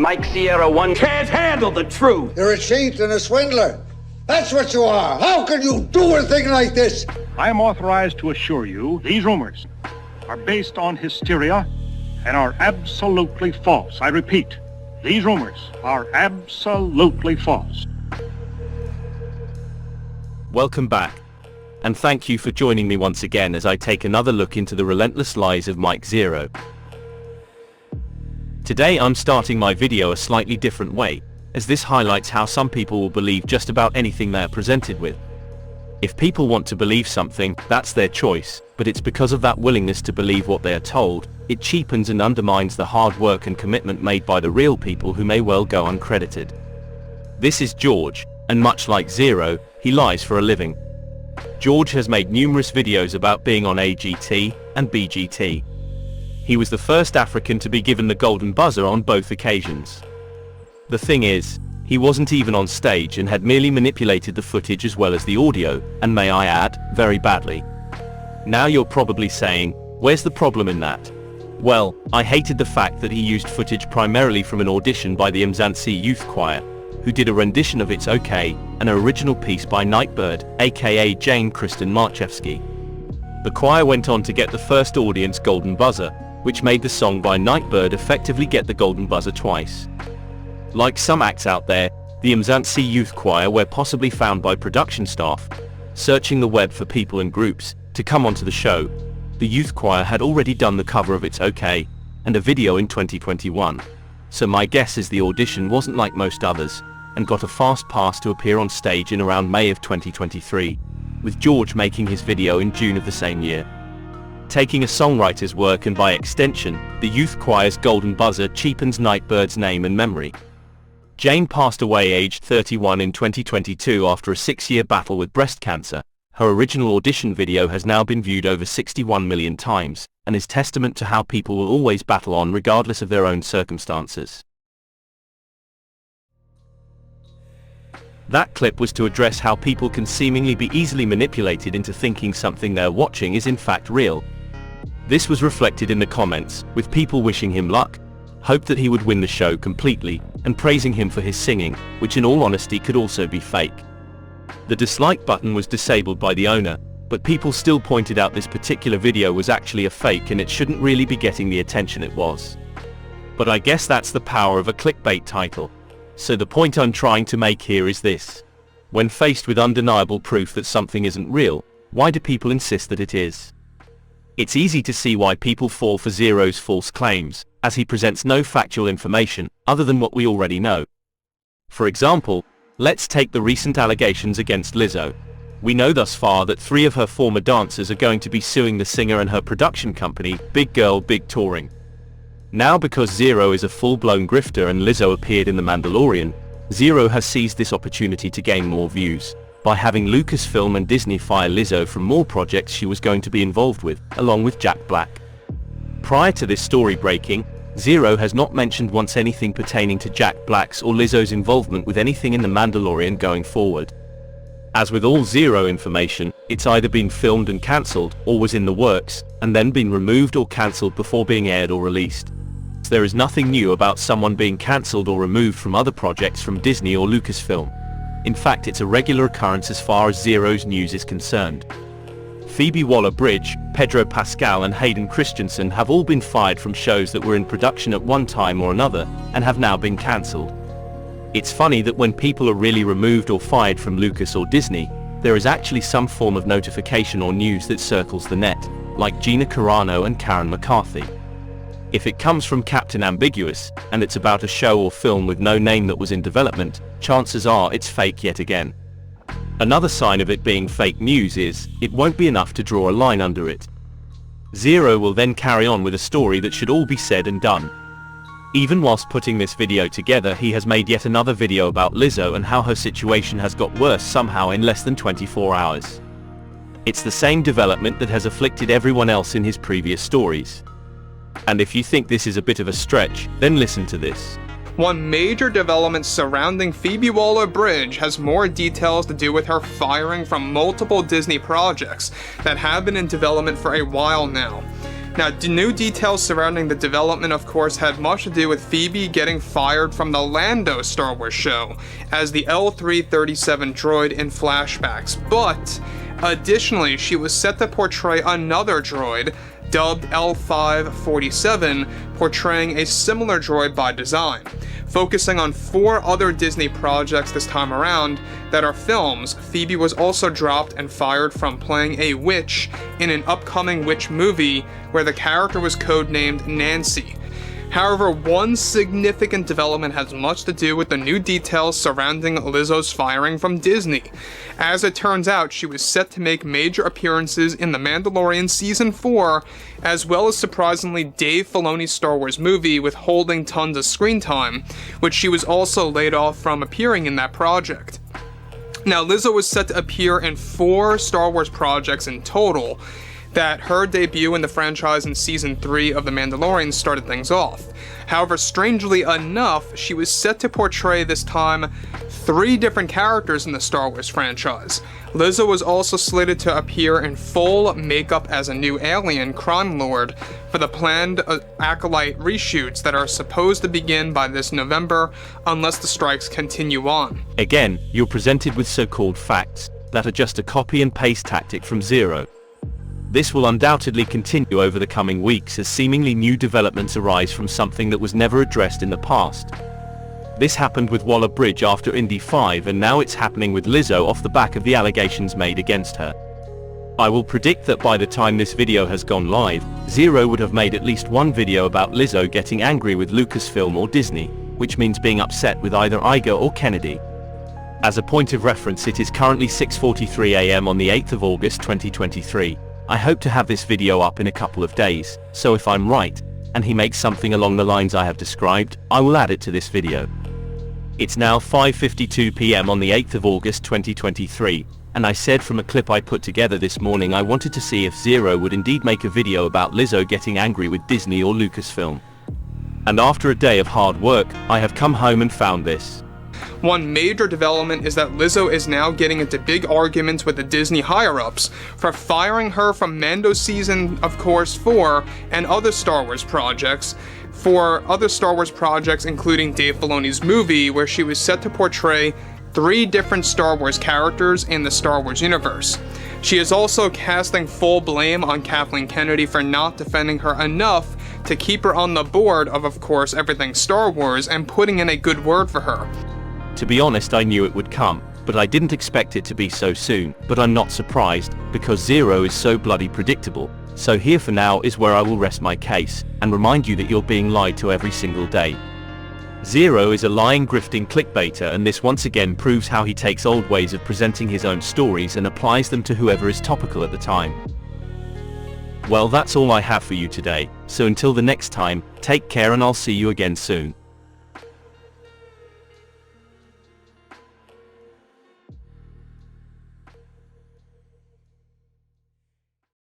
Mike Sierra 1 can't handle the truth. You're a cheat and a swindler. That's what you are. How can you do a thing like this? I am authorized to assure you these rumors are based on hysteria and are absolutely false. I repeat, these rumors are absolutely false. Welcome back, and thank you for joining me once again as I take another look into the relentless lies of Mike Zeroh. Today I'm starting my video a slightly different way, as this highlights how some people will believe just about anything they are presented with. If people want to believe something, that's their choice, but it's because of that willingness to believe what they are told, it cheapens and undermines the hard work and commitment made by the real people who may well go uncredited. This is George, and much like Zeroh, he lies for a living. George has made numerous videos about being on AGT and BGT. He was the first African to be given the golden buzzer on both occasions. The thing is, he wasn't even on stage and had merely manipulated the footage as well as the audio, and may I add, very badly. Now you're probably saying, where's the problem in that? Well, I hated the fact that he used footage primarily from an audition by the Mzansi Youth Choir, who did a rendition of It's Okay, an original piece by Nightbird, aka Jane Kristen Marchevsky. The choir went on to get the first audience golden buzzer, which made the song by Nightbird effectively get the golden buzzer twice. Like some acts out there, the Mzansi Youth Choir were possibly found by production staff, searching the web for people and groups to come onto the show. The youth choir had already done the cover of It's Okay, and a video in 2021. So my guess is the audition wasn't like most others, and got a fast pass to appear on stage in around May of 2023, with George making his video in June of the same year. Taking a songwriter's work and by extension, the youth choir's golden buzzer cheapens Nightbird's name and memory. Jane passed away aged 31 in 2022 after a 6-year battle with breast cancer. Her original audition video has now been viewed over 61 million times, and is testament to how people will always battle on regardless of their own circumstances. That clip was to address how people can seemingly be easily manipulated into thinking something they're watching is in fact real. This was reflected in the comments, with people wishing him luck, hoped that he would win the show completely, and praising him for his singing, which in all honesty could also be fake. The dislike button was disabled by the owner, but people still pointed out this particular video was actually a fake and it shouldn't really be getting the attention it was. But I guess that's the power of a clickbait title. So the point I'm trying to make here is this. When faced with undeniable proof that something isn't real, why do people insist that it is? It's easy to see why people fall for Zeroh's false claims, as he presents no factual information, other than what we already know. For example, let's take the recent allegations against Lizzo. We know thus far that 3 of her former dancers are going to be suing the singer and her production company, Big Girl Big Touring. Now because Zeroh is a full-blown grifter and Lizzo appeared in The Mandalorian, Zeroh has seized this opportunity to gain more views, by having Lucasfilm and Disney fire Lizzo from more projects she was going to be involved with, along with Jack Black. Prior to this story breaking, Zeroh has not mentioned once anything pertaining to Jack Black's or Lizzo's involvement with anything in The Mandalorian going forward. As with all Zeroh information, it's either been filmed and cancelled, or was in the works, and then been removed or cancelled before being aired or released. There is nothing new about someone being cancelled or removed from other projects from Disney or Lucasfilm. In fact, it's a regular occurrence as far as Zeroh's news is concerned. Phoebe Waller Bridge, Pedro Pascal and Hayden Christensen have all been fired from shows that were in production at one time or another, and have now been cancelled. It's funny that when people are really removed or fired from Lucas or Disney, there is actually some form of notification or news that circles the net, like Gina Carano and Karen McCarthy. If it comes from Captain Ambiguous, and it's about a show or film with no name that was in development, chances are it's fake yet again. Another sign of it being fake news is, it won't be enough to draw a line under it. Zeroh will then carry on with a story that should all be said and done. Even whilst putting this video together, he has made yet another video about Lizzo and how her situation has got worse somehow in less than 24 hours. It's the same development that has afflicted everyone else in his previous stories. And if you think this is a bit of a stretch, then listen to this. One major development surrounding Phoebe Waller Bridge has more details to do with her firing from multiple Disney projects that have been in development for a while now. Now, the new details surrounding the development, of course, had much to do with Phoebe getting fired from the Lando Star Wars show as the L337 droid in flashbacks, but additionally, she was set to portray another droid, dubbed L547, portraying a similar droid by design. Focusing on 4 other Disney projects this time around that are films, Phoebe was also dropped and fired from playing a witch in an upcoming witch movie where the character was codenamed Nancy. However, one significant development has much to do with the new details surrounding Lizzo's firing from Disney. As it turns out, she was set to make major appearances in The Mandalorian Season 4, as well as surprisingly Dave Filoni's Star Wars movie, withholding tons of screen time, which she was also laid off from appearing in that project. Now, Lizzo was set to appear in 4 Star Wars projects in total, that her debut in the franchise in Season 3 of The Mandalorian started things off. However, strangely enough, she was set to portray this time 3 different characters in the Star Wars franchise. Lizzo was also slated to appear in full makeup as a new alien crime lord for the planned Acolyte reshoots that are supposed to begin by this November unless the strikes continue on. Again, you're presented with so-called facts that are just a copy and paste tactic from Zeroh. This will undoubtedly continue over the coming weeks as seemingly new developments arise from something that was never addressed in the past. This happened with Waller Bridge after Indy 5, and now it's happening with Lizzo off the back of the allegations made against her. I will predict that by the time this video has gone live, Zeroh would have made at least one video about Lizzo getting angry with Lucasfilm or Disney, which means being upset with either Iger or Kennedy. As a point of reference, it is currently 6:43 AM on the 8th of August 2023. I hope to have this video up in a couple of days, so if I'm right, and he makes something along the lines I have described, I will add it to this video. It's now 5:52 PM on the 8th of August 2023, and I said from a clip I put together this morning I wanted to see if Zeroh would indeed make a video about Lizzo getting angry with Disney or Lucasfilm. And after a day of hard work, I have come home and found this. One major development is that Lizzo is now getting into big arguments with the Disney higher-ups for firing her from Mando Season, of course, 4 and other Star Wars projects, for other Star Wars projects including Dave Filoni's movie, where she was set to portray 3 different Star Wars characters in the Star Wars universe. She is also casting full blame on Kathleen Kennedy for not defending her enough to keep her on the board of course, everything Star Wars and putting in a good word for her. To be honest, I knew it would come, but I didn't expect it to be so soon. But I'm not surprised, because Zeroh is so bloody predictable. So here for now is where I will rest my case, and remind you that you're being lied to every single day. Zeroh is a lying, grifting clickbaiter, and this once again proves how he takes old ways of presenting his own stories and applies them to whoever is topical at the time. Well, that's all I have for you today, so until the next time, take care and I'll see you again soon.